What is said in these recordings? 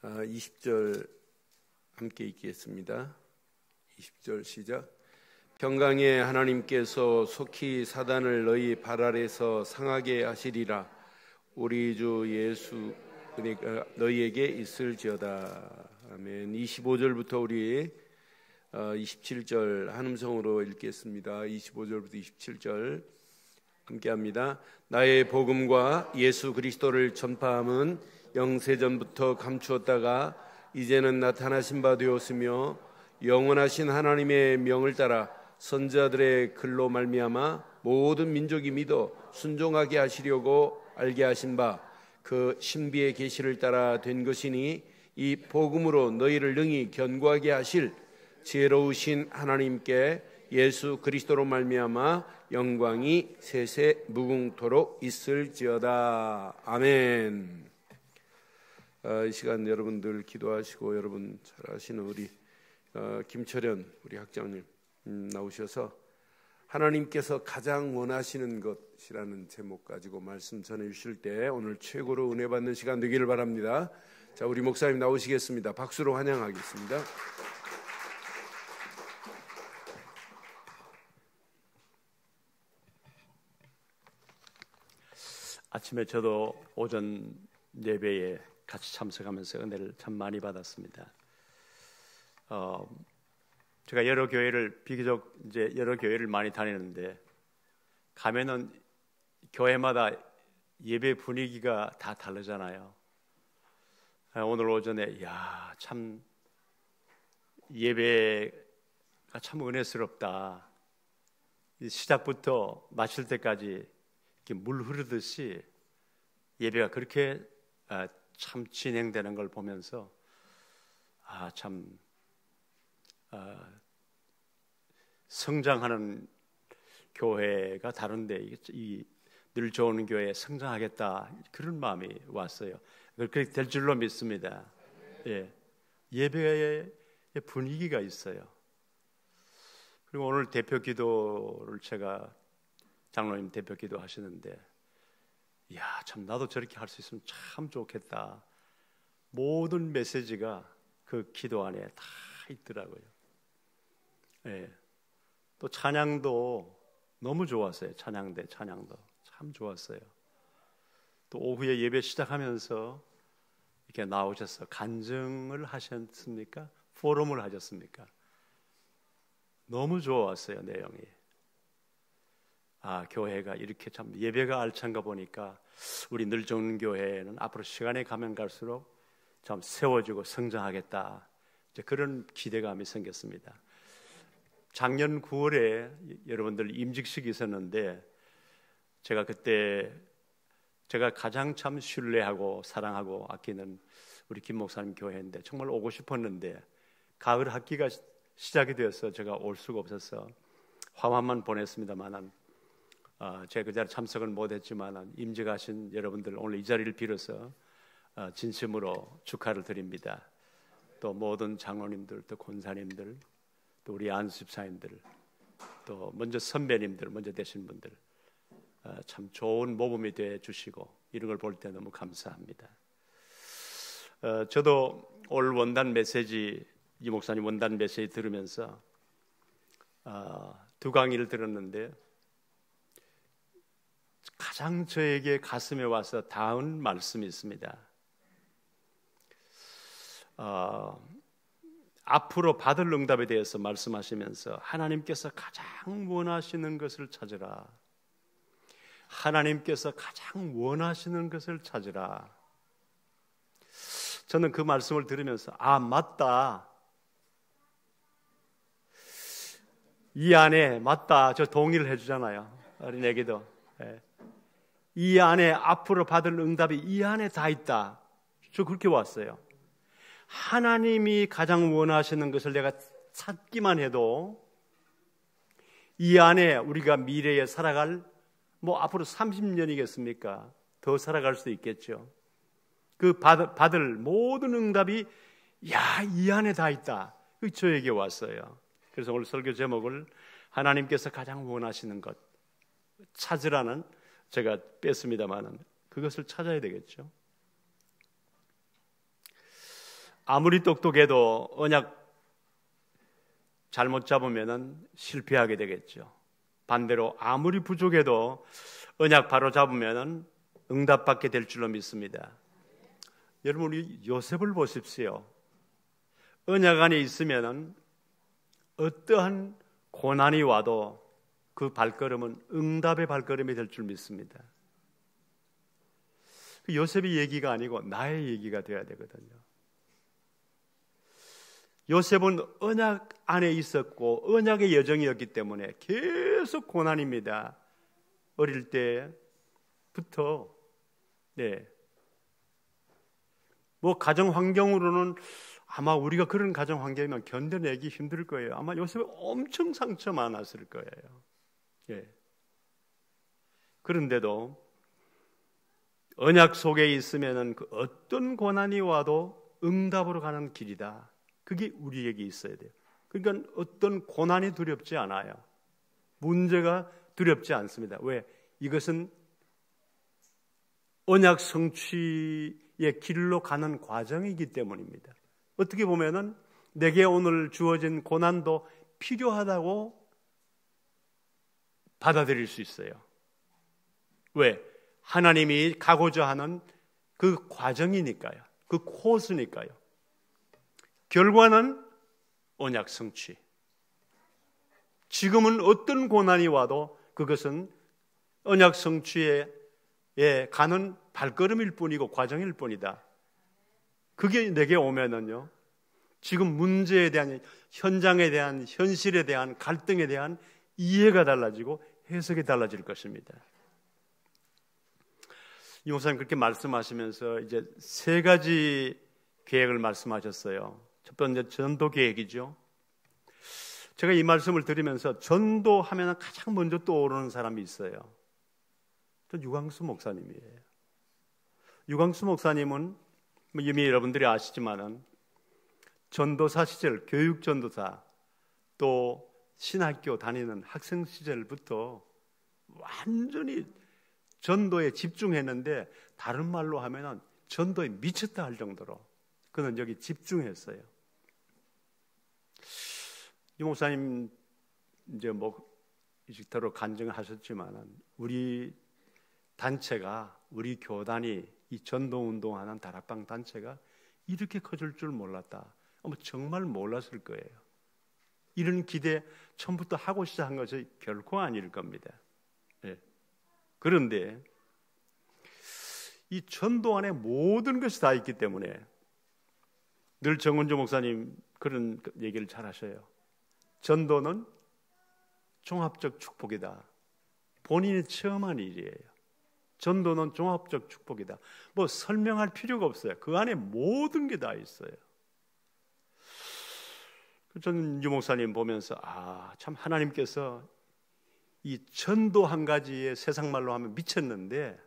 20절 함께 읽겠습니다. 20절 시작. 평강의 하나님께서 속히 사단을 너희 발 아래서 상하게 하시리라. 우리 주 예수 은혜가 너희에게 있을지어다. 아멘. 25절부터 우리 27절 한음성으로 읽겠습니다. 25절부터 27절 함께합니다. 나의 복음과 예수 그리스도를 전파함은 영세전부터 감추었다가 이제는 나타나신 바 되었으며 영원하신 하나님의 명을 따라 선지자들의 글로 말미암아 모든 민족이 믿어 순종하게 하시려고 알게 하신 바 그 신비의 계시를 따라 된 것이니 이 복음으로 너희를 능히 견고하게 하실 지혜로우신 하나님께 예수 그리스도로 말미암아 영광이 세세 무궁토록 있을지어다. 아멘. 이 시간 여러분들 기도하시고 여러분 잘 아시는 우리 김철현 우리 학장님 나오셔서 하나님께서 가장 원하시는 것이라는 제목 가지고 말씀 전해 주실 때 오늘 최고로 은혜 받는 시간 되기를 바랍니다. 자, 우리 목사님 나오시겠습니다. 박수로 환영하겠습니다. 아침에 저도 오전 예배에 같이 참석하면서 은혜를 참 많이 받았습니다. 제가 여러 교회를 비교적 이제 여러 교회를 많이 다니는데 가면은 교회마다 예배 분위기가 다 다르잖아요. 오늘 오전에 참 예배가 참 은혜스럽다. 시작부터 마칠 때까지 이렇게 물 흐르듯이 예배가 그렇게 참 진행되는 걸 보면서 참 성장하는 교회가 다른데 늘 좋은 교회에 성장하겠다 그런 마음이 왔어요. 그렇게 될 줄로 믿습니다. 예배의 분위기가 있어요. 그리고 오늘 대표 기도를 제가 장로님 대표 기도 하시는데 참 나도 저렇게 할 수 있으면 참 좋겠다. 모든 메시지가 그 기도 안에 다 있더라고요. 또 찬양도 너무 좋았어요. 찬양도 참 좋았어요. 또 오후에 예배 시작하면서 이렇게 나오셔서 간증을 하셨습니까? 포럼을 하셨습니까? 너무 좋았어요. 내용이. 교회가 이렇게 참 예배가 알찬가 보니까 우리 늘정교회는 앞으로 시간이 가면 갈수록 참 세워지고 성장하겠다. 이제 그런 기대감이 생겼습니다. 작년 9월에 여러분들 임직식이 있었는데 제가 그때 제가 가장 참 신뢰하고 사랑하고 아끼는 우리 김 목사님 교회인데 정말 오고 싶었는데 가을 학기가 시작이 되어서 제가 올 수가 없어서 화환만 보냈습니다만 제가 그 자리에 참석은 못했지만 임직하신 여러분들 오늘 이 자리를 빌어서 진심으로 축하를 드립니다. 또 모든 장로님들, 또 권사님들, 또 우리 안수집사님들, 또 먼저 선배님들, 먼저 되신 분들 참 좋은 모범이 되어 주시고 이런 걸 볼 때 너무 감사합니다. 저도 올 원단 메시지 이 목사님 원단 메시지 들으면서 두 강의를 들었는데 가장 저에게 가슴에 와서 닿은 말씀이 있습니다. 앞으로 받을 응답에 대해서 말씀하시면서 하나님께서 가장 원하시는 것을 찾으라. 하나님께서 가장 원하시는 것을 찾으라. 저는 그 말씀을 들으면서 맞다. 이 안에 맞다. 저 동의를 해주잖아요. 어린애기도. 이 안에 앞으로 받을 응답이 이 안에 다 있다. 저 그렇게 왔어요. 하나님이 가장 원하시는 것을 내가 찾기만 해도 이 안에 우리가 미래에 살아갈 앞으로 30년이겠습니까? 더 살아갈 수도 있겠죠. 그 받을 모든 응답이 이 안에 다 있다. 그 저에게 왔어요. 그래서 오늘 설교 제목을 하나님께서 가장 원하시는 것 찾으라는 제가 뺐습니다만 그것을 찾아야 되겠죠. 아무리 똑똑해도 언약 잘못 잡으면 실패하게 되겠죠. 반대로 아무리 부족해도 언약 바로 잡으면 응답받게 될 줄로 믿습니다. 여러분, 우리 요셉을 보십시오. 언약 안에 있으면 어떠한 고난이 와도 그 발걸음은 응답의 발걸음이 될 줄 믿습니다. 그 요셉의 얘기가 아니고 나의 얘기가 되어야 되거든요. 요셉은 언약 안에 있었고 언약의 여정이었기 때문에 계속 고난입니다. 어릴 때부터 뭐 가정 환경으로는 아마 우리가 그런 가정 환경이면 견뎌내기 힘들 거예요. 아마 요셉은 엄청 상처 많았을 거예요. 그런데도 언약 속에 있으면은 그 어떤 고난이 와도 응답으로 가는 길이다. 그게 우리에게 있어야 돼요. 그러니까 어떤 고난이 두렵지 않아요. 문제가 두렵지 않습니다. 왜? 이것은 언약 성취의 길로 가는 과정이기 때문입니다. 어떻게 보면은 내게 오늘 주어진 고난도 필요하다고 받아들일 수 있어요. 왜? 하나님이 가고자 하는 그 과정이니까요. 그 코스니까요. 결과는 언약 성취. 지금은 어떤 고난이 와도 그것은 언약 성취에 가는 발걸음일 뿐이고 과정일 뿐이다. 그게 내게 오면은요, 지금 문제에 대한, 현장에 대한, 현실에 대한, 갈등에 대한 이해가 달라지고 해석이 달라질 것입니다. 이 목사님 그렇게 말씀하시면서 이제 세 가지 계획을 말씀하셨어요. 첫 번째 전도 계획이죠. 제가 이 말씀을 드리면서 전도하면 가장 먼저 떠오르는 사람이 있어요. 저 유광수 목사님이에요. 유광수 목사님은 이미 여러분들이 아시지만은 전도사 시절, 교육 전도사, 또 신학교 다니는 학생 시절부터 완전히 전도에 집중했는데, 다른 말로 하면은 전도에 미쳤다 할 정도로 그는 여기 집중했어요. 이 목사님 이제 뭐 이직터로 간증을 하셨지만은 우리 단체가, 우리 교단이 이 전도 운동하는 다락방 단체가 이렇게 커질 줄 몰랐다. 정말 몰랐을 거예요. 이런 기대 처음부터 하고 시작한 것이 결코 아닐 겁니다. 그런데 이 전도 안에 모든 것이 다 있기 때문에 늘 정은주 목사님 그런 얘기를 잘 하셔요. 전도는 종합적 축복이다. 본인이 체험한 일이에요. 전도는 종합적 축복이다. 뭐 설명할 필요가 없어요. 그 안에 모든 게 다 있어요. 저는 유 목사님 보면서 참 하나님께서 이 전도 한 가지에 세상 말로 하면 미쳤는데,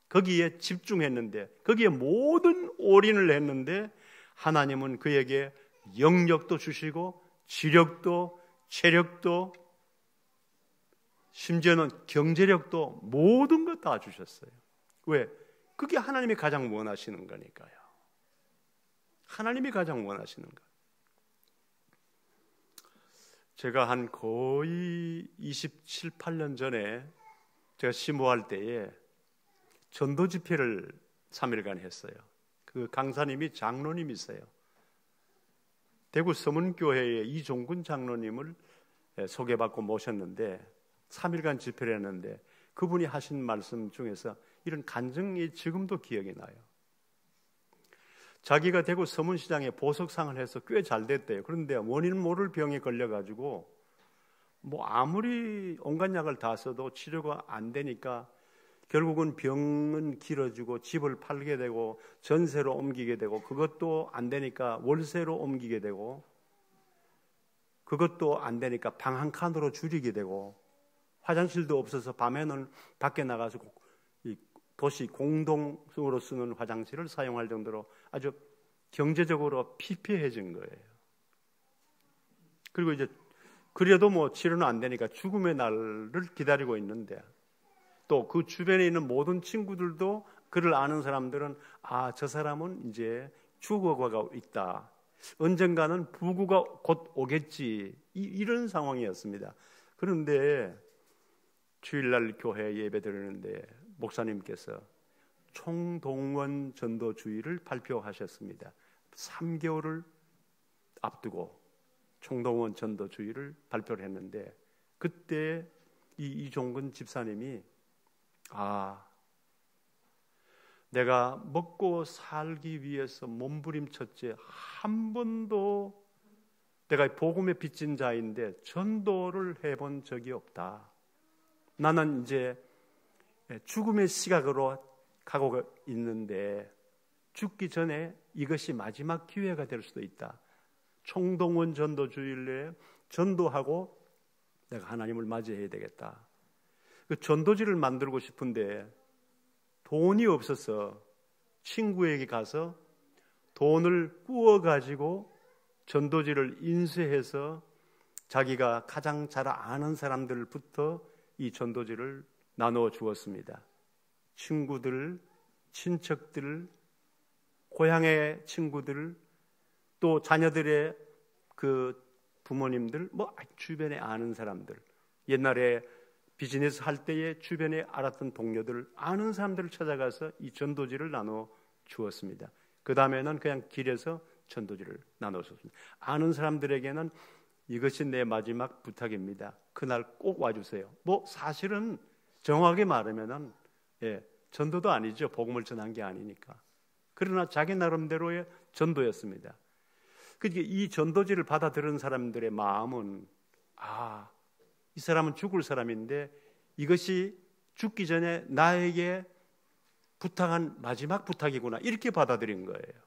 거기에 집중했는데, 거기에 모든 올인을 했는데, 하나님은 그에게 영역도 주시고 지력도 체력도 심지어는 경제력도 모든 것 다 주셨어요. 왜? 그게 하나님이 가장 원하시는 거니까요. 하나님이 가장 원하시는 거. 제가 한 거의 27, 8년 전에 제가 시무할 때에 전도 집회를 3일간 했어요. 그 강사님이 장로님이세요. 대구 서문교회의 이종근 장로님을 소개받고 모셨는데 3일간 집회를 했는데, 그분이 하신 말씀 중에서 이런 간증이 지금도 기억이 나요. 자기가 대구 서문시장에 보석상을 해서 꽤 잘 됐대요. 그런데 원인 모를 병에 걸려가지고 뭐 아무리 온갖 약을 다 써도 치료가 안 되니까 결국은 병은 길어지고 집을 팔게 되고 전세로 옮기게 되고, 그것도 안 되니까 월세로 옮기게 되고, 그것도 안 되니까 방 한 칸으로 줄이게 되고, 화장실도 없어서 밤에는 밖에 나가서 도시 공동으로 쓰는 화장실을 사용할 정도로 아주 경제적으로 피폐해진 거예요. 그리고 이제 그래도 뭐 치료는 안 되니까 죽음의 날을 기다리고 있는데, 또 그 주변에 있는 모든 친구들도, 그를 아는 사람들은 저 사람은 이제 죽어가고 있다. 언젠가는 부고가 곧 오겠지. 이런 상황이었습니다. 그런데 주일날 교회 예배 드리는데 목사님께서 총동원 전도주의를 발표하셨습니다. 3개월을 앞두고 총동원 전도주의를 발표를 했는데 그때 이종근 집사님이 내가 먹고 살기 위해서 몸부림쳤지 한 번도 내가 복음에 빚진 자인데 전도를 해본 적이 없다. 나는 이제 죽음의 시각으로 가고 있는데 죽기 전에 이것이 마지막 기회가 될 수도 있다. 총동원 전도주일에 전도하고 내가 하나님을 맞이해야 되겠다. 그 전도지를 만들고 싶은데 돈이 없어서 친구에게 가서 돈을 구워가지고 전도지를 인쇄해서 자기가 가장 잘 아는 사람들부터 이 전도지를 나누어 주었습니다. 친구들, 친척들, 고향의 친구들, 또 자녀들의 그 부모님들, 주변에 아는 사람들, 옛날에 비즈니스 할 때에 주변에 알았던 동료들, 아는 사람들을 찾아가서 이 전도지를 나눠 주었습니다. 그 다음에는 그냥 길에서 전도지를 나눠 줬습니다. 아는 사람들에게는 이것이 내 마지막 부탁입니다. 그날 꼭 와주세요. 사실은 정확하게 말하면은 전도도 아니죠. 복음을 전한 게 아니니까. 그러나 자기 나름대로의 전도였습니다. 그러니까 이 전도지를 받아들은 사람들의 마음은 이 사람은 죽을 사람인데 이것이 죽기 전에 나에게 부탁한 마지막 부탁이구나 이렇게 받아들인 거예요.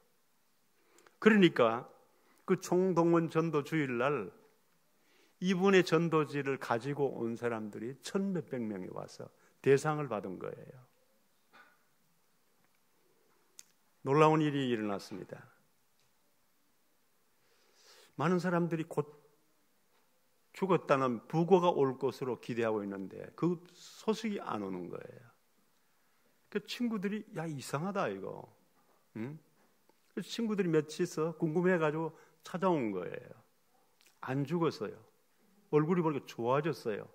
그러니까 그 총동원 전도 주일날 이분의 전도지를 가지고 온 사람들이 1,000몇백 명이 와서 대상을 받은 거예요. 놀라운 일이 일어났습니다. 많은 사람들이 곧 죽었다는 부고가 올 것으로 기대하고 있는데 그 소식이 안 오는 거예요. 그 친구들이 이상하다 이거. 응? 그래서 친구들이 며칠서 궁금해가지고 찾아온 거예요. 안 죽었어요. 얼굴이 보니까 좋아졌어요.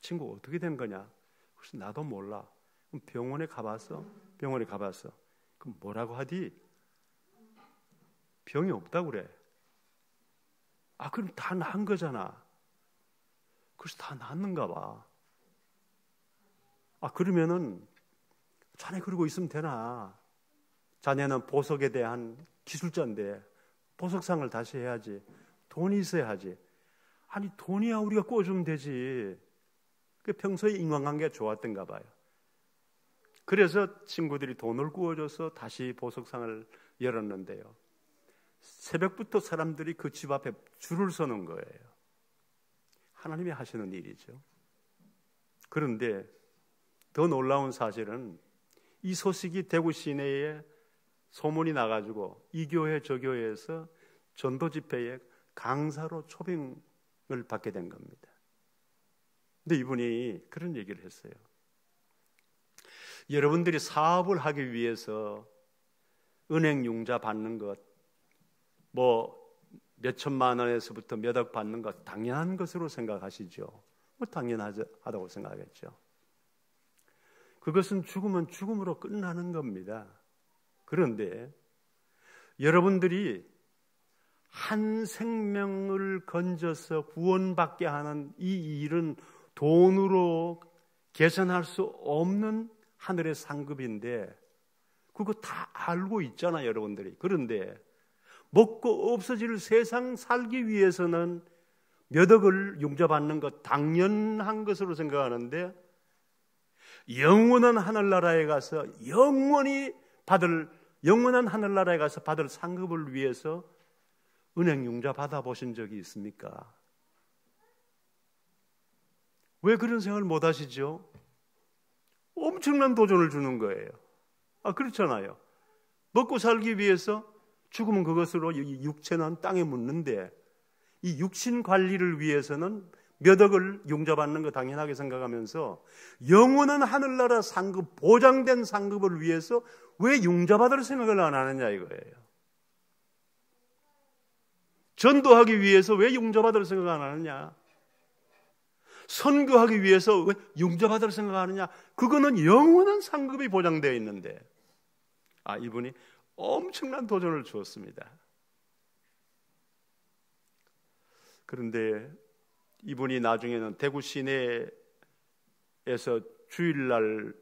친구 어떻게 된 거냐? 그래서 나도 몰라. 그럼 병원에 가봤어? 병원에 가봤어. 그럼 뭐라고 하디? 병이 없다고 그래. 그럼 다 나은 거잖아. 그래서 다 낫는가 봐. 그러면은 자네 그러고 있으면 되나? 자네는 보석에 대한 기술자인데 보석상을 다시 해야지. 돈이 있어야 하지. 아니 돈이야 우리가 꿔주면 되지. 평소에 인간관계가 좋았던가 봐요. 그래서 친구들이 돈을 구워줘서 다시 보석상을 열었는데요. 새벽부터 사람들이 그 집 앞에 줄을 서는 거예요. 하나님이 하시는 일이죠. 그런데 더 놀라운 사실은 이 소식이 대구 시내에 소문이 나가지고 이 교회 저 교회에서 전도 집회에 강사로 초빙을 받게 된 겁니다. 근데 이분이 그런 얘기를 했어요. 여러분들이 사업을 하기 위해서 은행 융자 받는 것, 몇 천만 원에서부터 몇 억 받는 것 당연한 것으로 생각하시죠. 당연하다고 생각하겠죠. 그것은 죽으면 죽음으로 끝나는 겁니다. 그런데 여러분들이 한 생명을 건져서 구원받게 하는 이 일은 돈으로 계산할 수 없는 하늘의 상급인데 그거 다 알고 있잖아요, 여러분들이. 그런데 먹고 없어질 세상 살기 위해서는 몇 억을 융자받는 것 당연한 것으로 생각하는데 영원한 하늘나라에 가서 영원한 하늘나라에 가서 받을 상급을 위해서 은행 융자 받아보신 적이 있습니까? 왜 그런 생각을 못 하시죠? 엄청난 도전을 주는 거예요. 그렇잖아요. 먹고 살기 위해서 죽으면 그것으로 육체는 땅에 묻는데 이 육신 관리를 위해서는 몇 억을 융자받는 거 당연하게 생각하면서 영원한 하늘나라 상급, 보장된 상급을 위해서 왜 융자받을 생각을 안 하느냐 이거예요. 전도하기 위해서 왜 용접받을 생각 안 하느냐? 선교하기 위해서 왜 용접받을 생각 안 하느냐? 그거는 영원한 상급이 보장되어 있는데, 이분이 엄청난 도전을 주었습니다. 그런데 이분이 나중에는 대구 시내에서 주일날만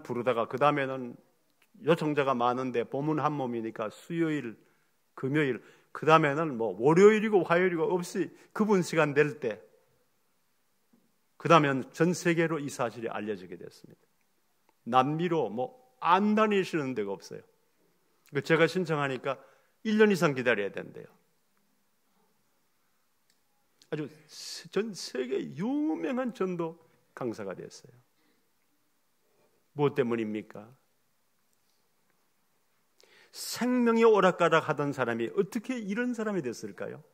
부르다가 그 다음에는 요청자가 많은데 봄은 한 몸이니까 수요일, 금요일, 그 다음에는 뭐 월요일이고 화요일이고 없이 그분 시간 될 때, 그 다음엔 전 세계로 이 사실이 알려지게 됐습니다. 남미로 뭐 안 다니시는 데가 없어요. 제가 신청하니까 1년 이상 기다려야 된대요. 아주 전 세계 유명한 전도 강사가 됐어요. 무엇 때문입니까? 생명이 오락가락 하던 사람이 어떻게 이런 사람이 됐을까요?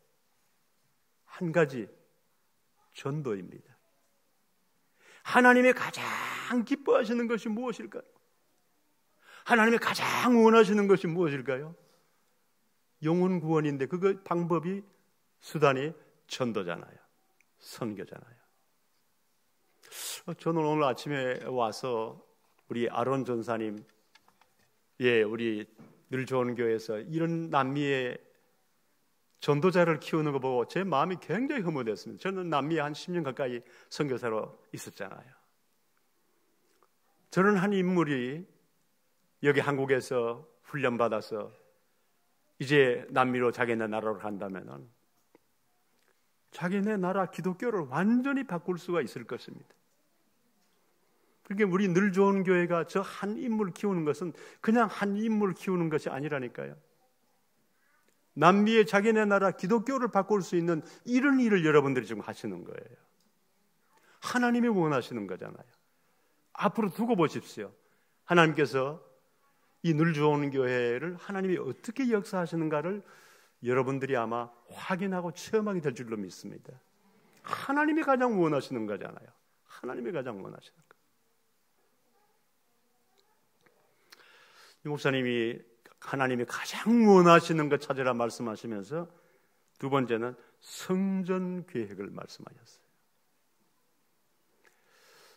한 가지, 전도입니다. 하나님이 가장 기뻐하시는 것이 무엇일까요? 하나님이 가장 원하시는 것이 무엇일까요? 영혼 구원인데 그 방법이, 수단이 전도잖아요. 선교잖아요. 저는 오늘 아침에 와서 우리 아론 전사님, 우리 늘 좋은 교회에서 이런 남미의 전도자를 키우는 거 보고 제 마음이 굉장히 흐뭇했습니다. 저는 남미에 한 10년 가까이 선교사로 있었잖아요. 저는 한 인물이 여기 한국에서 훈련받아서 이제 남미로 자기네 나라로 간다면 자기네 나라 기독교를 완전히 바꿀 수가 있을 것입니다. 그러니까 우리 늘 좋은 교회가 저 한 인물 키우는 것은 그냥 한 인물 키우는 것이 아니라니까요. 남미의 자기네 나라 기독교를 바꿀 수 있는 이런 일을 여러분들이 지금 하시는 거예요. 하나님이 원하시는 거잖아요. 앞으로 두고 보십시오. 하나님께서 이 늘 좋은 교회를 하나님이 어떻게 역사하시는가를 여러분들이 아마 확인하고 체험하게 될 줄로 믿습니다. 하나님이 가장 원하시는 거잖아요. 하나님이 가장 원하시는 거. 이 목사님이 하나님이 가장 원하시는 것 찾으라 말씀하시면서 두 번째는 성전 계획을 말씀하셨어요.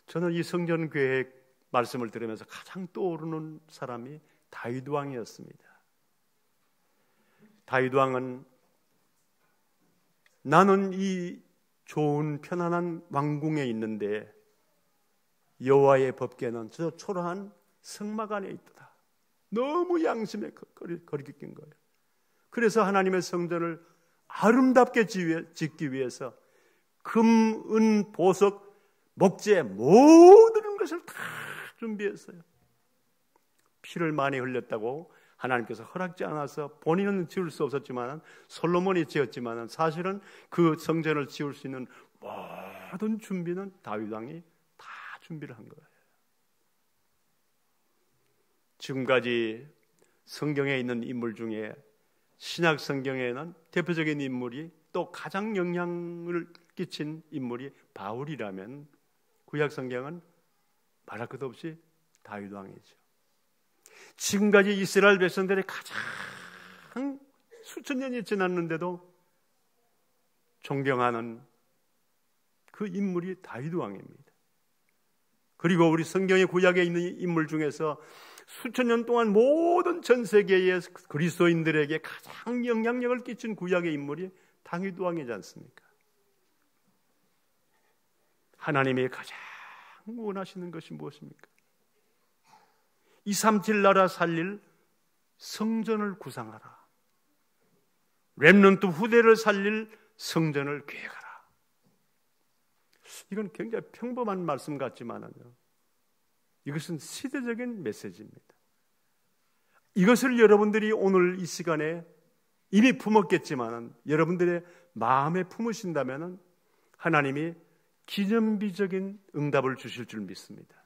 저는 이 성전 계획 말씀을 들으면서 가장 떠오르는 사람이 다윗 왕이었습니다. 다윗 왕은 나는 이 좋은 편안한 왕궁에 있는데 여호와의 법궤는 저 초라한 성막 안에 있다. 너무 양심에 거리게 낀 거예요. 그래서 하나님의 성전을 아름답게 짓기 위해서 금, 은, 보석, 목재 모든 것을 다 준비했어요. 피를 많이 흘렸다고 하나님께서 허락지 않아서 본인은 지을 수 없었지만 솔로몬이 지었지만 사실은 그 성전을 지을 수 있는 모든 준비는 다윗 왕이 다 준비를 한 거예요. 지금까지 성경에 있는 인물 중에 신약 성경에는 대표적인 인물이 또 가장 영향을 끼친 인물이 바울이라면 구약 성경은 말할 것도 없이 다윗 왕이죠. 지금까지 이스라엘 백성들이 가장 수천 년이 지났는데도 존경하는 그 인물이 다윗 왕입니다. 그리고 우리 성경의 구약에 있는 인물 중에서 수천 년 동안 모든 전 세계의 그리스도인들에게 가장 영향력을 끼친 구약의 인물이 다윗 왕이지 않습니까? 하나님이 가장 원하시는 것이 무엇입니까? 237 나라 살릴 성전을 구상하라. 렘넌트 후대를 살릴 성전을 계획하라. 이건 굉장히 평범한 말씀 같지만요, 이것은 시대적인 메시지입니다. 이것을 여러분들이 오늘 이 시간에 이미 품었겠지만 여러분들의 마음에 품으신다면 하나님이 기념비적인 응답을 주실 줄 믿습니다.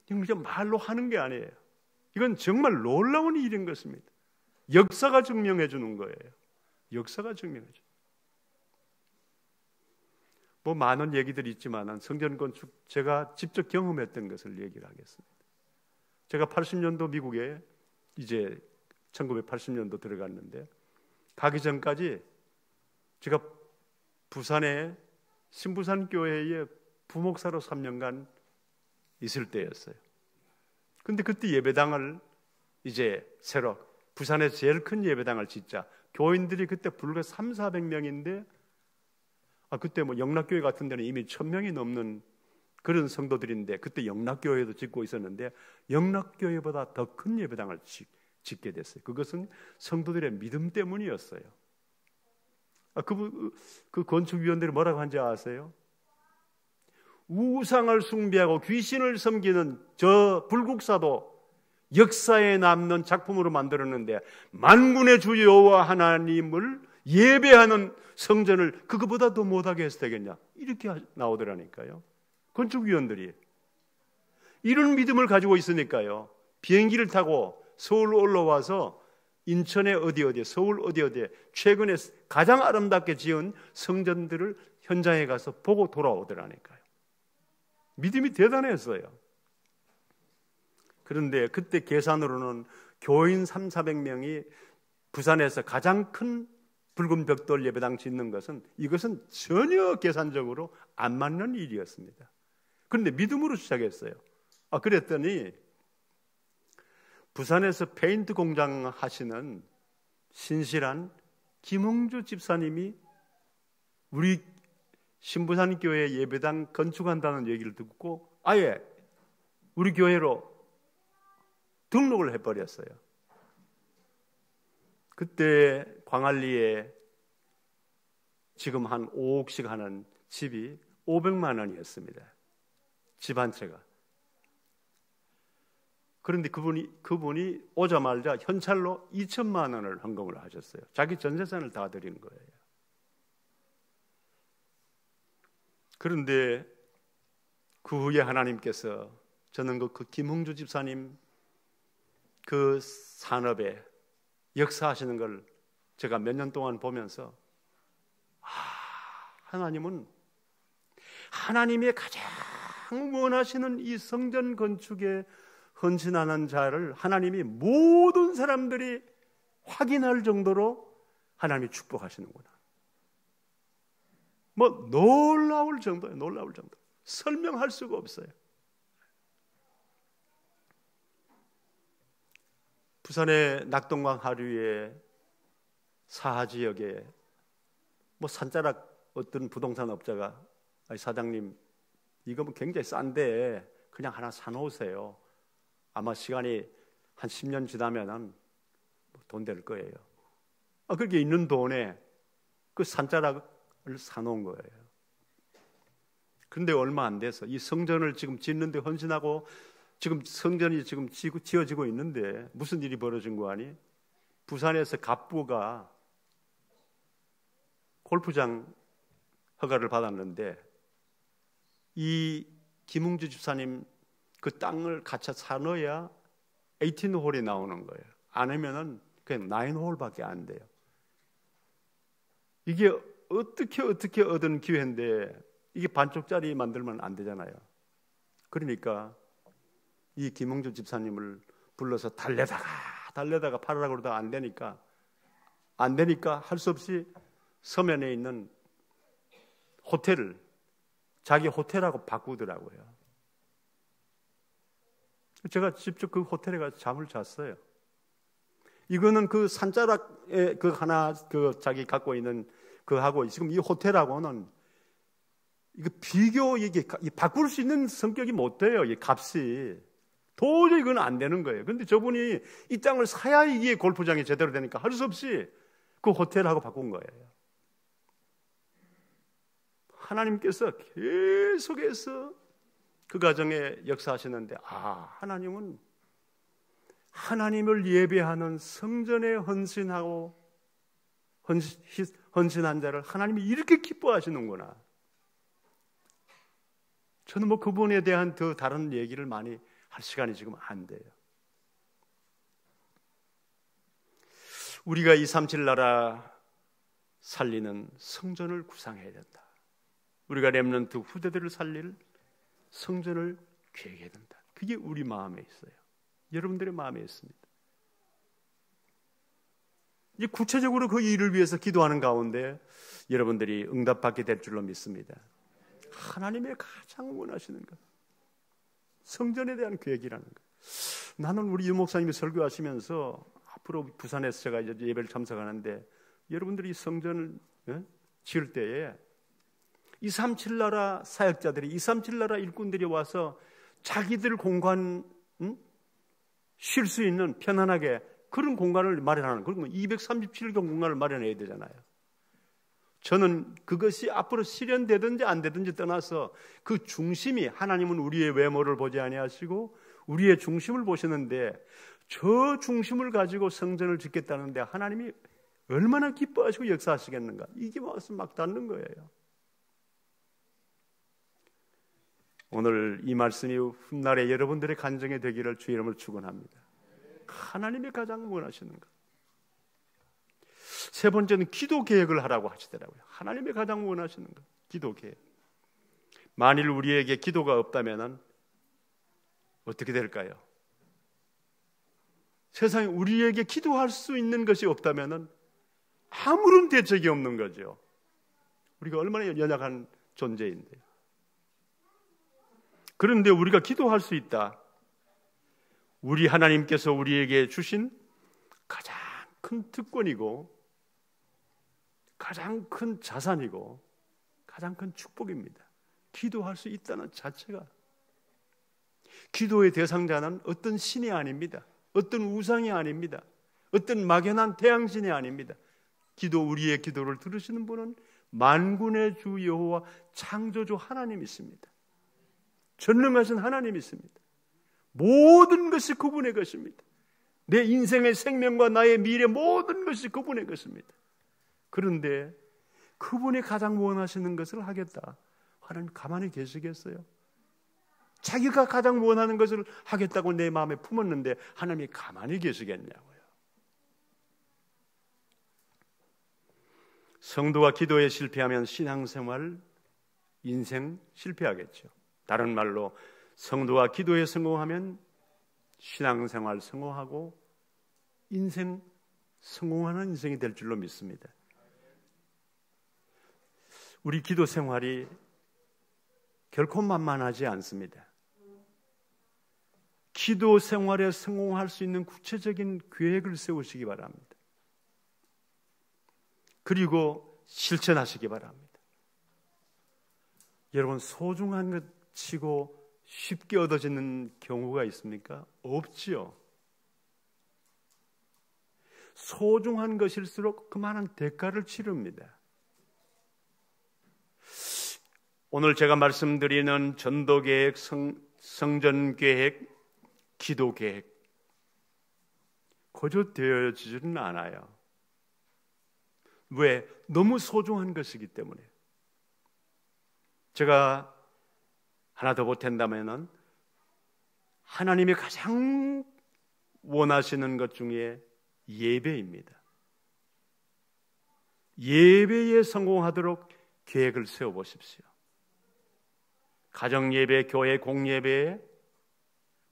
이건 그냥 말로 하는 게 아니에요. 이건 정말 놀라운 일인 것입니다. 역사가 증명해 주는 거예요. 역사가 증명해 주는. 뭐 많은 얘기들이 있지만 성전 건축 제가 직접 경험했던 것을 얘기를 하겠습니다. 제가 80년도 미국에 이제 1980년도 들어갔는데 가기 전까지 제가 부산의 신부산 교회에 부목사로 3년간 있을 때였어요. 근데 그때 예배당을 이제 새로 부산에서 제일 큰 예배당을 짓자. 교인들이 그때 불과 300~400명인데 그때 뭐 영락교회 같은 데는 이미 1000명이 넘는 그런 성도들인데 그때 영락교회도 짓고 있었는데 영락교회보다 더 큰 예배당을 짓게 됐어요. 그것은 성도들의 믿음 때문이었어요. 그 건축위원들이 뭐라고 한지 아세요? 우상을 숭배하고 귀신을 섬기는 저 불국사도 역사에 남는 작품으로 만들었는데 만군의 주 여호와 하나님을 예배하는 성전을 그거보다 더 못하게 해서 되겠냐, 이렇게 나오더라니까요. 건축위원들이 이런 믿음을 가지고 있으니까요, 비행기를 타고 서울 올라와서 인천의 어디 서울 어디에 최근에 가장 아름답게 지은 성전들을 현장에 가서 보고 돌아오더라니까요. 믿음이 대단했어요. 그런데 그때 계산으로는 교인 300~400명이 부산에서 가장 큰 붉은 벽돌 예배당 짓는 것은 이것은 전혀 계산적으로 안 맞는 일이었습니다. 그런데 믿음으로 시작했어요. 그랬더니 부산에서 페인트 공장 하시는 신실한 김홍주 집사님이 우리 신부산 교회 예배당 건축한다는 얘기를 듣고 아예 우리 교회로 등록을 해버렸어요. 그때 광안리에 지금 한 5억씩 하는 집이 500만 원이었습니다. 집 한 채가. 그런데 그분이 오자마자 현찰로 2천만 원을 헌금을 하셨어요. 자기 전 재산을 다 드린 거예요. 그런데 그 후에 하나님께서 저는 그 김홍주 집사님 그 산업에 역사하시는 걸 제가 몇 년 동안 보면서 하나님은 하나님의 가장 원하시는 이 성전 건축에 헌신하는 자를 하나님이 모든 사람들이 확인할 정도로 하나님이 축복하시는구나. 뭐 놀라울 정도예요. 놀라울 정도. 설명할 수가 없어요. 부산의 낙동강 하류의 사하지역에 뭐 산자락 어떤 부동산 업자가 사장님 이거 뭐 굉장히 싼데 그냥 하나 사놓으세요. 아마 시간이 한 10년 지나면 돈 될 거예요. 그렇게 있는 돈에 그 산자락을 사놓은 거예요. 그런데 얼마 안 돼서 이 성전을 지금 짓는데 헌신하고 지금 성전이 지금 지어지고 있는데 무슨 일이 벌어진 거 아니? 부산에서 갑부가 골프장 허가를 받았는데 이 김웅주 집사님 그 땅을 갖다 사놓아야 18홀이 나오는 거예요. 안 하면은 그냥 9홀밖에 안 돼요. 이게 어떻게 얻은 기회인데 이게 반쪽짜리 만들면 안 되잖아요. 그러니까 이 김홍주 집사님을 불러서 달래다가 팔으라고 그러다가 안 되니까 할 수 없이 서면에 있는 호텔을 자기 호텔하고 바꾸더라고요. 제가 직접 그 호텔에 가서 잠을 잤어요. 이거는 그 산자락에 그 하나 그 자기 갖고 있는 그하고 지금 이 호텔하고는 이거 이게 바꿀 수 있는 성격이 못 돼요. 이 값이 도저히 이건 안 되는 거예요. 그런데 저분이 이 땅을 사야 이게 골프장이 제대로 되니까 할 수 없이 그 호텔하고 바꾼 거예요. 하나님께서 계속해서 그 가정에 역사하시는데 하나님은 하나님을 예배하는 성전에 헌신한 자를 하나님이 이렇게 기뻐하시는구나. 저는 뭐 그분에 대한 더 다른 얘기를 많이 할 시간이 지금 안 돼요. 우리가 237 나라 살리는 성전을 구상해야 된다. 우리가 렘넌트 후대들을 살릴 성전을 계획해야 된다. 그게 우리 마음에 있어요. 여러분들의 마음에 있습니다. 이제 구체적으로 그 일을 위해서 기도하는 가운데 여러분들이 응답받게 될 줄로 믿습니다. 하나님의 가장 원하시는 것, 성전에 대한 계획이라는 것. 나는 우리 유 목사님이 설교하시면서 앞으로 부산에서 제가 이제 예배를 참석하는데 여러분들이 성전을 지을 때에 237 나라 사역자들이 237 나라 일꾼들이 와서 자기들 공간 쉴 수 있는 편안하게 그런 공간을 마련하는, 그러면 237개 공간을 마련해야 되잖아요. 저는 그것이 앞으로 실현되든지 안 되든지 떠나서 그 중심이, 하나님은 우리의 외모를 보지 아니하시고 우리의 중심을 보시는데 저 중심을 가지고 성전을 짓겠다는데 하나님이 얼마나 기뻐하시고 역사하시겠는가, 이게 와서 막 닿는 거예요. 오늘 이 말씀이 훗날에 여러분들의 간증이 되기를 주의 이름으로 축원합니다. 하나님이 가장 원하시는 것. 세 번째는 기도 계획을 하라고 하시더라고요. 하나님이 가장 원하시는 것, 기도 계획. 만일 우리에게 기도가 없다면 어떻게 될까요? 세상에 우리에게 기도할 수 있는 것이 없다면 아무런 대책이 없는 거죠. 우리가 얼마나 연약한 존재인데요. 그런데 우리가 기도할 수 있다. 우리 하나님께서 우리에게 주신 가장 큰 특권이고 가장 큰 자산이고 가장 큰 축복입니다. 기도할 수 있다는 자체가. 기도의 대상자는 어떤 신이 아닙니다. 어떤 우상이 아닙니다. 어떤 막연한 태양신이 아닙니다. 우리의 기도를 들으시는 분은 만군의 주 여호와 창조주 하나님이십니다. 전능하신 하나님이십니다. 모든 것이 그분의 것입니다. 내 인생의 생명과 나의 미래 모든 것이 그분의 것입니다. 그런데 그분이 가장 원하시는 것을 하겠다. 하나님 가만히 계시겠어요? 자기가 가장 원하는 것을 하겠다고 내 마음에 품었는데 하나님이 가만히 계시겠냐고요. 성도가 기도에 실패하면 신앙생활, 인생 실패하겠죠. 다른 말로 성도가 기도에 성공하면 신앙생활 성공하고 인생 성공하는 인생이 될 줄로 믿습니다. 우리 기도 생활이 결코 만만하지 않습니다. 기도 생활에 성공할 수 있는 구체적인 계획을 세우시기 바랍니다. 그리고 실천하시기 바랍니다. 여러분, 소중한 것 치고 쉽게 얻어지는 경우가 있습니까? 없지요. 소중한 것일수록 그만한 대가를 치릅니다. 오늘 제가 말씀드리는 전도계획, 성전계획, 기도계획 거저 되어지지는 않아요. 왜? 너무 소중한 것이기 때문에. 제가 하나 더 보탠다면 하나님이 가장 원하시는 것 중에 예배입니다. 예배에 성공하도록 계획을 세워보십시오. 가정예배, 교회 공예배,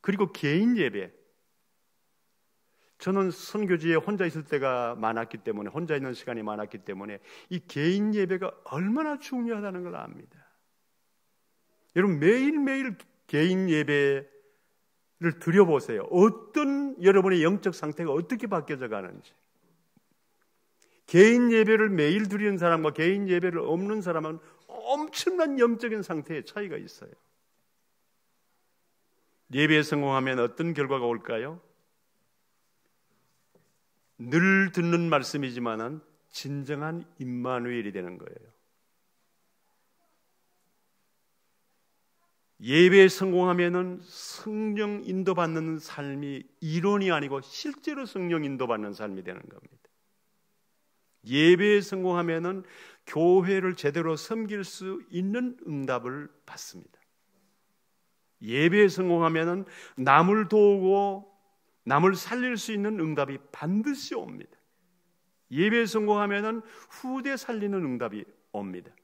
그리고 개인 예배. 저는 선교지에 혼자 있을 때가 많았기 때문에, 혼자 있는 시간이 많았기 때문에 이 개인 예배가 얼마나 중요하다는 걸 압니다. 여러분, 매일매일 개인 예배를 드려보세요. 어떤 여러분의 영적 상태가 어떻게 바뀌어져 가는지. 개인 예배를 매일 드리는 사람과 개인 예배를 없는 사람은 엄청난 영적인 상태의 차이가 있어요. 예배에 성공하면 어떤 결과가 올까요? 늘 듣는 말씀이지만은 진정한 임마누엘이 되는 거예요. 예배에 성공하면은 성령 인도받는 삶이 이론이 아니고 실제로 성령 인도받는 삶이 되는 겁니다. 예배에 성공하면은 교회를 제대로 섬길 수 있는 응답을 받습니다. 예배에 성공하면은 남을 도우고 남을 살릴 수 있는 응답이 반드시 옵니다. 예배에 성공하면은 후대 살리는 응답이 옵니다.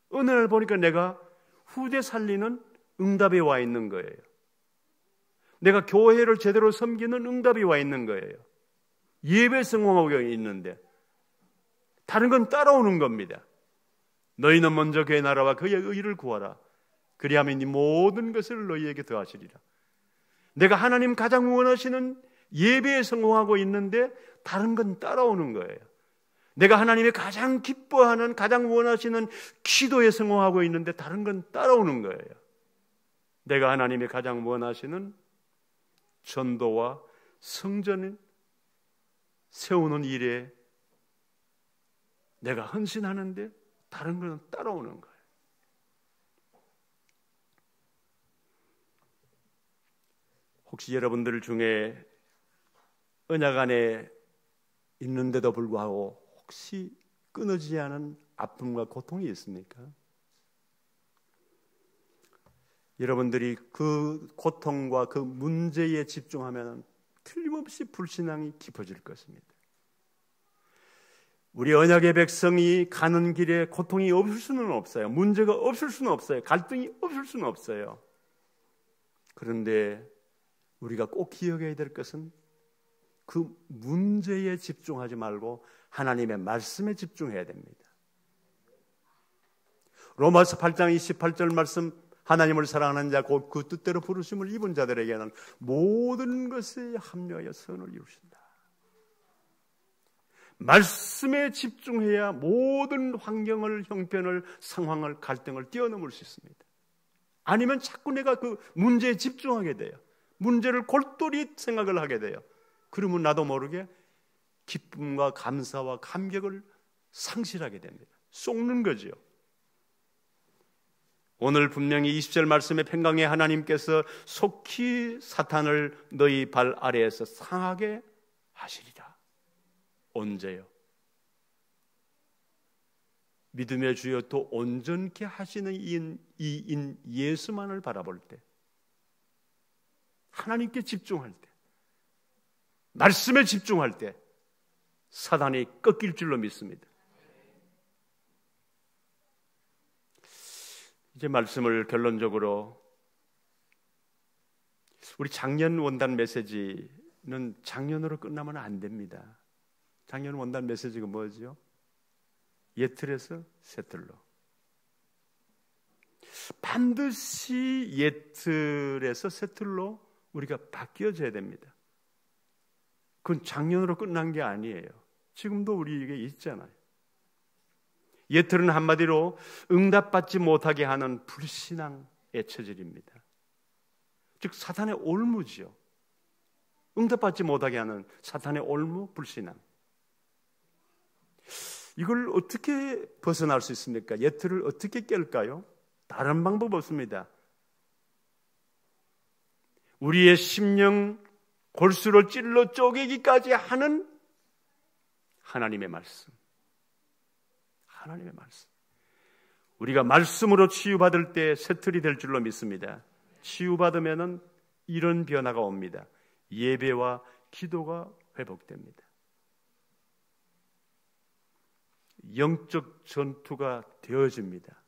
어느 날 보니까 내가 후대 살리는 응답이 와 있는 거예요. 내가 교회를 제대로 섬기는 응답이 와 있는 거예요. 예배에 성공하고 있는데 다른 건 따라오는 겁니다. 너희는 먼저 그의 나라와 그의 의를 구하라. 그리하면 이 모든 것을 너희에게 더하시리라. 내가 하나님 가장 원하시는 예배에 성공하고 있는데 다른 건 따라오는 거예요. 내가 하나님이 가장 기뻐하는, 가장 원하시는 기도에 성공하고 있는데 다른 건 따라오는 거예요. 내가 하나님이 가장 원하시는 전도와 성전을 세우는 일에 내가 헌신하는데 다른 건 따라오는 거예요. 혹시 여러분들 중에 언약 안에 있는데도 불구하고 혹시 끊어지지 않은 아픔과 고통이 있습니까? 여러분들이 그 고통과 그 문제에 집중하면 틀림없이 불신앙이 깊어질 것입니다. 우리 언약의 백성이 가는 길에 고통이 없을 수는 없어요. 문제가 없을 수는 없어요. 갈등이 없을 수는 없어요. 그런데 우리가 꼭 기억해야 될 것은 그 문제에 집중하지 말고 하나님의 말씀에 집중해야 됩니다. 로마서 8장 28절 말씀, 하나님을 사랑하는 자 곧 그 뜻대로 부르심을 입은 자들에게는 모든 것에 합류하여 선을 이루신다. 말씀에 집중해야 모든 환경을, 형편을, 상황을, 갈등을 뛰어넘을 수 있습니다. 아니면 자꾸 내가 그 문제에 집중하게 돼요. 문제를 골똘히 생각을 하게 돼요. 그러면 나도 모르게 기쁨과 감사와 감격을 상실하게 됩니다. 속는 거지요. 오늘 분명히 20절 말씀에 평강의 하나님께서 속히 사탄을 너희 발 아래에서 상하게 하시리라. 언제요? 믿음의 주여 또 온전케 하시는 이인 예수만을 바라볼 때, 하나님께 집중할 때, 말씀에 집중할 때 사단이 꺾일 줄로 믿습니다. 이제 말씀을 결론적으로, 우리 작년 원단 메시지는 작년으로 끝나면 안 됩니다. 작년 원단 메시지가 뭐죠? 옛틀에서 새틀로. 반드시 옛틀에서 새틀로 우리가 바뀌어져야 됩니다. 그건 작년으로 끝난 게 아니에요. 지금도 우리에게 있잖아요. 옛틀은 한마디로 응답받지 못하게 하는 불신앙의 체질입니다. 즉 사탄의 올무지요. 응답받지 못하게 하는 사탄의 올무, 불신앙. 이걸 어떻게 벗어날 수 있습니까? 옛틀을 어떻게 깰까요? 다른 방법 없습니다. 우리의 심령 골수로 찔러 쪼개기까지 하는 하나님의 말씀. 하나님의 말씀. 우리가 말씀으로 치유받을 때 새틀이 될 줄로 믿습니다. 치유받으면 이런 변화가 옵니다. 예배와 기도가 회복됩니다. 영적 전투가 되어집니다.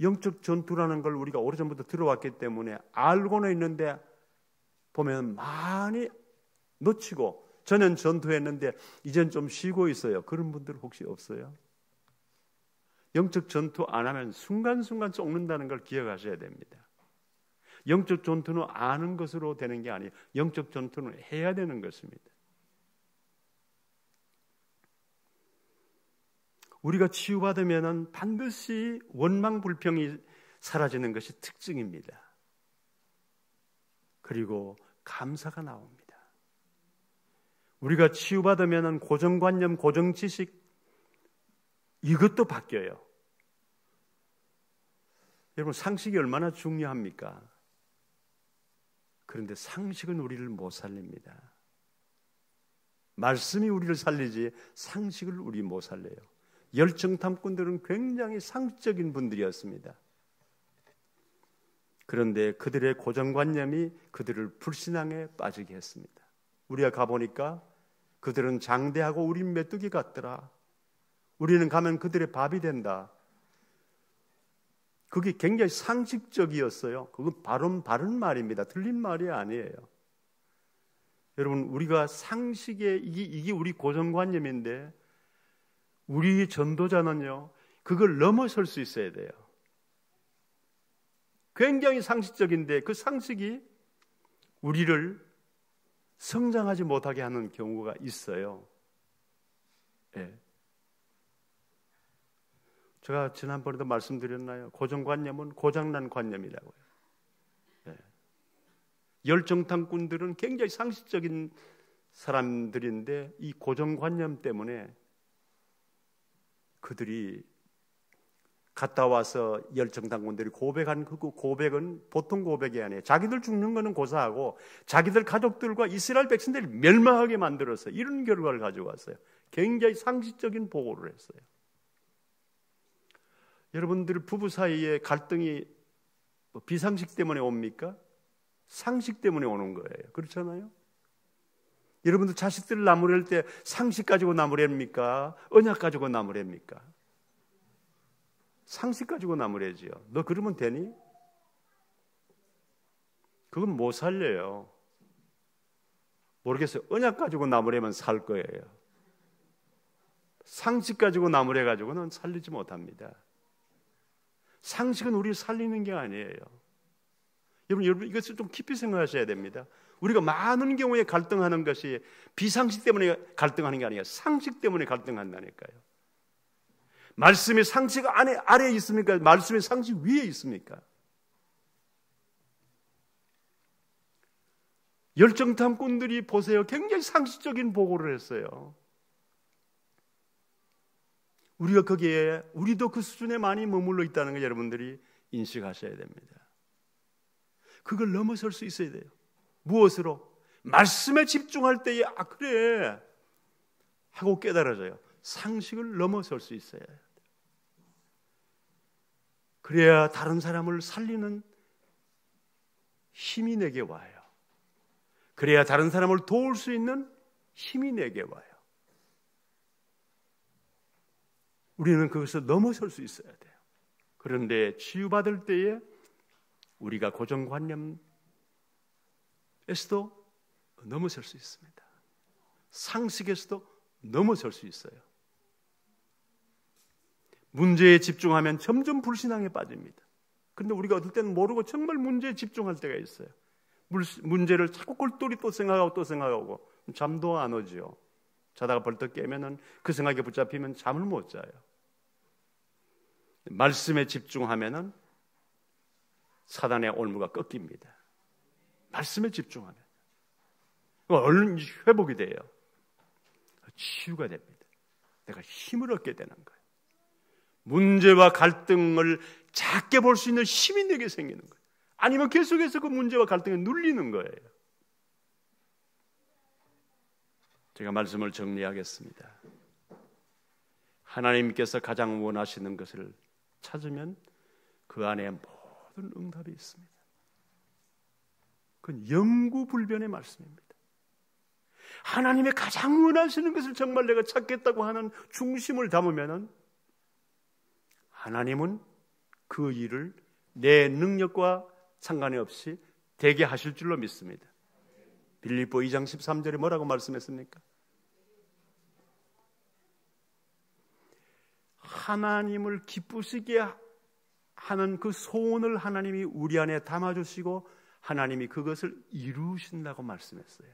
영적 전투라는 걸 우리가 오래전부터 들어왔기 때문에 알고는 있는데 보면 많이 놓치고, 저는 전투했는데 이젠 좀 쉬고 있어요. 그런 분들 혹시 없어요? 영적 전투 안 하면 순간순간 쫓는다는 걸 기억하셔야 됩니다. 영적 전투는 아는 것으로 되는 게 아니에요. 영적 전투는 해야 되는 것입니다. 우리가 치유받으면 반드시 원망 불평이 사라지는 것이 특징입니다. 그리고 감사가 나옵니다. 우리가 치유받으면 고정관념, 고정지식 이것도 바뀌어요. 여러분, 상식이 얼마나 중요합니까? 그런데 상식은 우리를 못 살립니다. 말씀이 우리를 살리지 상식을 우리 못 살려요. 열정탐꾼들은 굉장히 상식적인 분들이었습니다. 그런데 그들의 고정관념이 그들을 불신앙에 빠지게 했습니다. 우리가 가보니까 그들은 장대하고 우린 메뚜기 같더라. 우리는 가면 그들의 밥이 된다. 그게 굉장히 상식적이었어요. 그건 바른 말입니다. 틀린 말이 아니에요. 여러분, 우리가 상식에 이게 우리 고정관념인데 우리 전도자는요, 그걸 넘어설 수 있어야 돼요. 굉장히 상식적인데 그 상식이 우리를 성장하지 못하게 하는 경우가 있어요. 예. 제가 지난번에도 말씀드렸나요? 고정관념은 고장난 관념이라고요. 예. 열정탐꾼들은 굉장히 상식적인 사람들인데 이 고정관념 때문에 그들이 갔다 와서 열정탐꾼들이 고백한 그 고백은 보통 고백이 아니에요. 자기들 죽는 거는 고사하고 자기들 가족들과 이스라엘 백성들이 멸망하게 만들어서 이런 결과를 가져왔어요. 굉장히 상식적인 보고를 했어요. 여러분들 부부 사이에 갈등이 비상식 때문에 옵니까? 상식 때문에 오는 거예요. 그렇잖아요? 여러분들 자식들을 나무랄 때 상식 가지고 나무랍니까? 언약 가지고 나무랍니까? 상식 가지고 나무래지요. 너 그러면 되니? 그건 못 살려요. 모르겠어요. 언약 가지고 나무래면 살 거예요. 상식 가지고 나무래 가지고는 살리지 못합니다. 상식은 우리를 살리는 게 아니에요. 여러분 이것을 좀 깊이 생각하셔야 됩니다. 우리가 많은 경우에 갈등하는 것이 비상식 때문에 갈등하는 게 아니라 상식 때문에 갈등한다니까요. 말씀이 상식 아래에 있습니까? 말씀이 상식 위에 있습니까? 열정탐꾼들이 보세요. 굉장히 상식적인 보고를 했어요. 우리가 거기에 우리도 그 수준에 많이 머물러 있다는 걸 여러분들이 인식하셔야 됩니다. 그걸 넘어설 수 있어야 돼요. 무엇으로? 말씀에 집중할 때에 그래 하고 깨달아져요. 상식을 넘어설 수 있어야 돼요. 그래야 다른 사람을 살리는 힘이 내게 와요. 그래야 다른 사람을 도울 수 있는 힘이 내게 와요. 우리는 그것을 넘어설 수 있어야 돼요. 그런데 치유받을 때에 우리가 고정관념에서도 넘어설 수 있습니다. 상식에서도 넘어설 수 있어요. 문제에 집중하면 점점 불신앙에 빠집니다. 그런데 우리가 어떨 때는 모르고 정말 문제에 집중할 때가 있어요. 문제를 자꾸 꼴똘히 또 생각하고 또 생각하고 잠도 안 오죠. 자다가 벌떡 깨면은 그 생각에 붙잡히면 잠을 못 자요. 말씀에 집중하면은 사단의 올무가 꺾입니다. 말씀에 집중하면 얼른 회복이 돼요. 치유가 됩니다. 내가 힘을 얻게 되는 거예요. 문제와 갈등을 작게 볼 수 있는 힘이 내게 생기는 거예요. 아니면 계속해서 그 문제와 갈등에 눌리는 거예요. 제가 말씀을 정리하겠습니다. 하나님께서 가장 원하시는 것을 찾으면 그 안에 모든 응답이 있습니다. 그건 영구불변의 말씀입니다. 하나님의 가장 원하시는 것을 정말 내가 찾겠다고 하는 중심을 담으면 하나님은 그 일을 내 능력과 상관이 없이 되게 하실 줄로 믿습니다. 빌립보 2장 13절에 뭐라고 말씀했습니까? 하나님을 기쁘시게 하는 그 소원을 하나님이 우리 안에 담아주시고 하나님이 그것을 이루신다고 말씀했어요.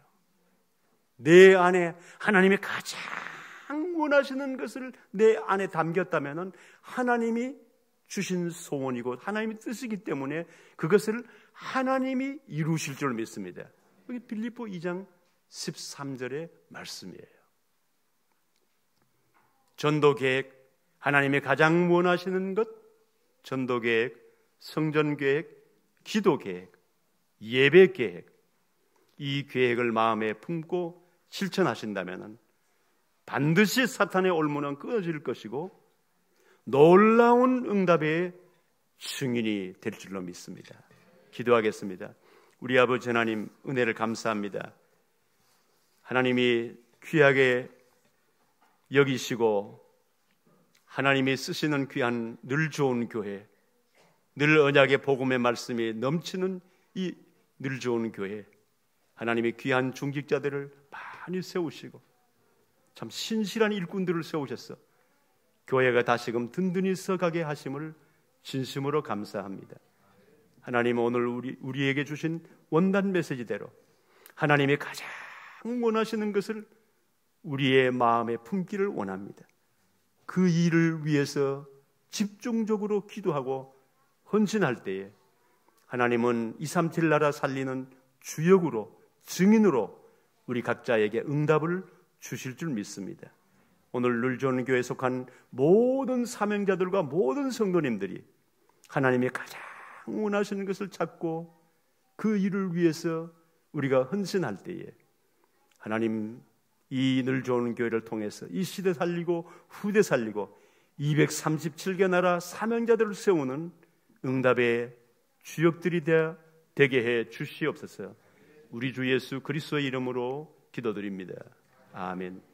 내 안에 하나님이 가장 원하시는 것을 내 안에 담겼다면 하나님이 주신 소원이고 하나님의 뜻이기 때문에 그것을 하나님이 이루실 줄 믿습니다. 여기 빌립보 2장 13절의 말씀이에요. 전도계획, 하나님이 가장 원하시는 것, 전도계획, 성전계획, 기도계획, 예배계획, 이 계획을 마음에 품고 실천하신다면 반드시 사탄의 올무는 끊어질 것이고 놀라운 응답의 증인이 될 줄로 믿습니다. 기도하겠습니다. 우리 아버지 하나님, 은혜를 감사합니다. 하나님이 귀하게 여기시고 하나님이 쓰시는 귀한 늘 좋은 교회, 늘 언약의 복음의 말씀이 넘치는 이 늘 좋은 교회, 하나님의 귀한 중직자들을 많이 세우시고 참 신실한 일꾼들을 세우셨어. 교회가 다시금 든든히 서가게 하심을 진심으로 감사합니다. 하나님, 오늘 우리에게 주신 원단 메시지대로 하나님이 가장 원하시는 것을 우리의 마음에 품기를 원합니다. 그 일을 위해서 집중적으로 기도하고 헌신할 때에 하나님은 237 나라 살리는 주역으로, 증인으로 우리 각자에게 응답을 주실 줄 믿습니다. 오늘 늘좋은 교회에 속한 모든 사명자들과 모든 성도님들이 하나님이 가장 원하시는 것을 찾고 그 일을 위해서 우리가 헌신할 때에 하나님, 이 늘좋은 교회를 통해서 이 시대 살리고 후대 살리고 237개 나라 사명자들을 세우는 응답의 주역들이 되게 해 주시옵소서. 우리 주 예수 그리스도의 이름으로 기도드립니다. 아멘.